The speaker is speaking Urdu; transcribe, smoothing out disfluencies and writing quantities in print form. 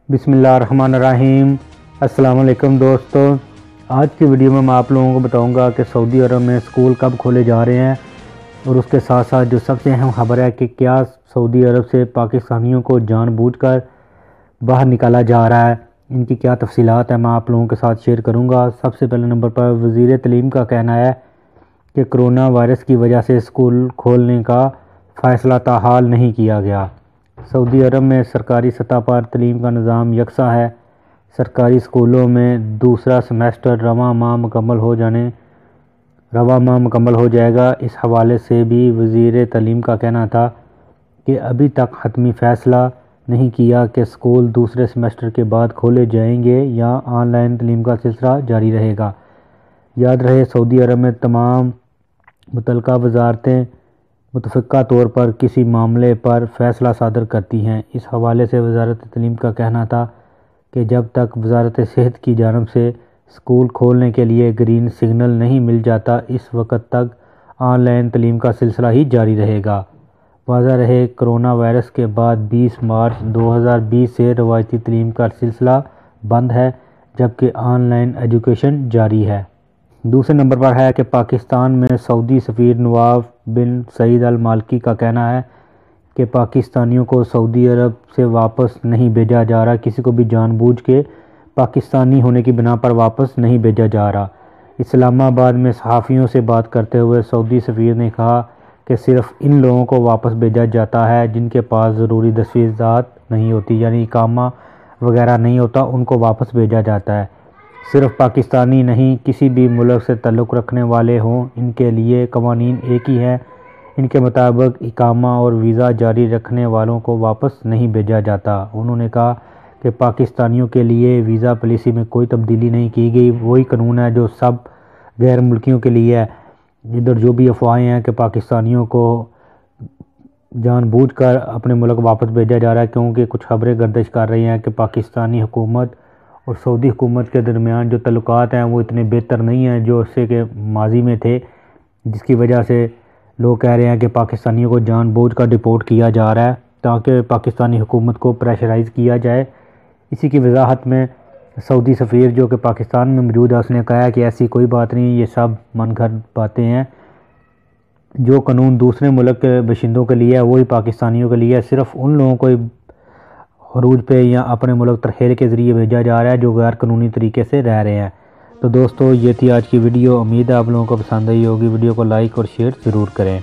بسم اللہ الرحمن الرحیم۔ السلام علیکم دوستو، آج کی ویڈیو میں آپ لوگوں کو بتاؤں گا کہ سعودی عرب میں سکول کب کھولے جا رہے ہیں، اور اس کے ساتھ ساتھ جو سب سے اہم خبر ہے کہ کیا سعودی عرب سے پاکستانیوں کو جان بوجھ کر باہر نکالا جا رہا ہے، ان کی کیا تفصیلات ہیں میں آپ لوگوں کے ساتھ شیئر کروں گا۔ سب سے پہلے نمبر پر وزیر تعلیم کا کہنا ہے کہ کرونا وائرس کی وجہ سے سکول کھولنے کا فیصلہ تاحال نہیں کیا گیا۔ سعودی عرب میں سرکاری سطح پر تعلیم کا نظام یکساں ہے۔ سرکاری سکولوں میں دوسرا سیمسٹر رواں ماہ مکمل ہو جائے گا۔ اس حوالے سے بھی وزیر تعلیم کا کہنا تھا کہ ابھی تک حتمی فیصلہ نہیں کیا کہ سکول دوسرے سیمسٹر کے بعد کھولے جائیں گے یا آن لائن تعلیم کا سلسلہ جاری رہے گا۔ یاد رہے، سعودی عرب میں تمام متعلقہ وزارتیں متفقہ طور پر کسی معاملے پر فیصلہ صادر کرتی ہیں۔ اس حوالے سے وزارت تعلیم کا کہنا تھا کہ جب تک وزارت صحت کی جانب سے سکول کھولنے کے لیے گرین سگنل نہیں مل جاتا، اس وقت تک آن لائن تعلیم کا سلسلہ ہی جاری رہے گا۔ واضح رہے، کرونا وائرس کے بعد 20 مارچ 2020 سے روایتی تعلیم کا سلسلہ بند ہے، جبکہ آن لائن ایجوکیشن جاری ہے۔ دوسرے نمبر پر ہے کہ پاکستان میں سعودی سفیر نواف بن سعید المالکی کا کہنا ہے کہ پاکستانیوں کو سعودی عرب سے واپس نہیں بھیجا جا رہا، کسی کو بھی جان بوجھ کے پاکستانی ہونے کی بنا پر واپس نہیں بھیجا جا رہا۔ اسلام آباد میں صحافیوں سے بات کرتے ہوئے سعودی سفیر نے کہا کہ صرف ان لوگوں کو واپس بھیجا جاتا ہے جن کے پاس ضروری دستاویزات نہیں ہوتی، یعنی اقامہ وغیرہ نہیں ہوتا، ان کو واپس بھیجا جاتا ہے۔ صرف پاکستانی نہیں، کسی بھی ملک سے تعلق رکھنے والے ہوں، ان کے لیے قوانین ایک ہی ہیں۔ ان کے مطابق اقامہ اور ویزا جاری رکھنے والوں کو واپس نہیں بھیجا جاتا۔ انہوں نے کہا کہ پاکستانیوں کے لیے ویزا پالیسی میں کوئی تبدیلی نہیں کی گئی، وہی قانون ہے جو سب غیر ملکیوں کے لیے ہے۔ ادھر جو بھی افواہیں ہیں کہ پاکستانیوں کو جان بوجھ کر اپنے ملک واپس بھیجا جا رہا ہے، کیونکہ کچھ خبریں گردش کر رہی ہیں کہ پاکستانی حکومت اور سعودی حکومت کے درمیان جو تعلقات ہیں وہ اتنے بہتر نہیں ہیں جو اس سے کہ ماضی میں تھے، جس کی وجہ سے لوگ کہہ رہے ہیں کہ پاکستانیوں کو جان بوجھ کر ڈپورٹ کیا جا رہا ہے تاکہ پاکستانی حکومت کو پریشرائز کیا جائے۔ اسی کی وضاحت میں سعودی سفیر جو کہ پاکستان میں موجود ہے، اس نے کہا کہ ایسی کوئی بات نہیں، یہ سب من گھڑت باتیں ہیں۔ جو قانون دوسرے ملک کے باشندوں کے لیے ہے وہی پاکستانیوں کے لیے ہے، صرف ان لوگوں کو خروج پہ یا اپنے ملک ترحیل کے ذریعے بھیجا جا رہا ہے جو غیر قانونی طریقے سے رہ رہے ہیں۔ تو دوستو، یہ تھی آج کی ویڈیو، امید ہے آپ لوگوں کو پسند آئی ہوگی۔ ویڈیو کو لائک اور شیئر ضرور کریں۔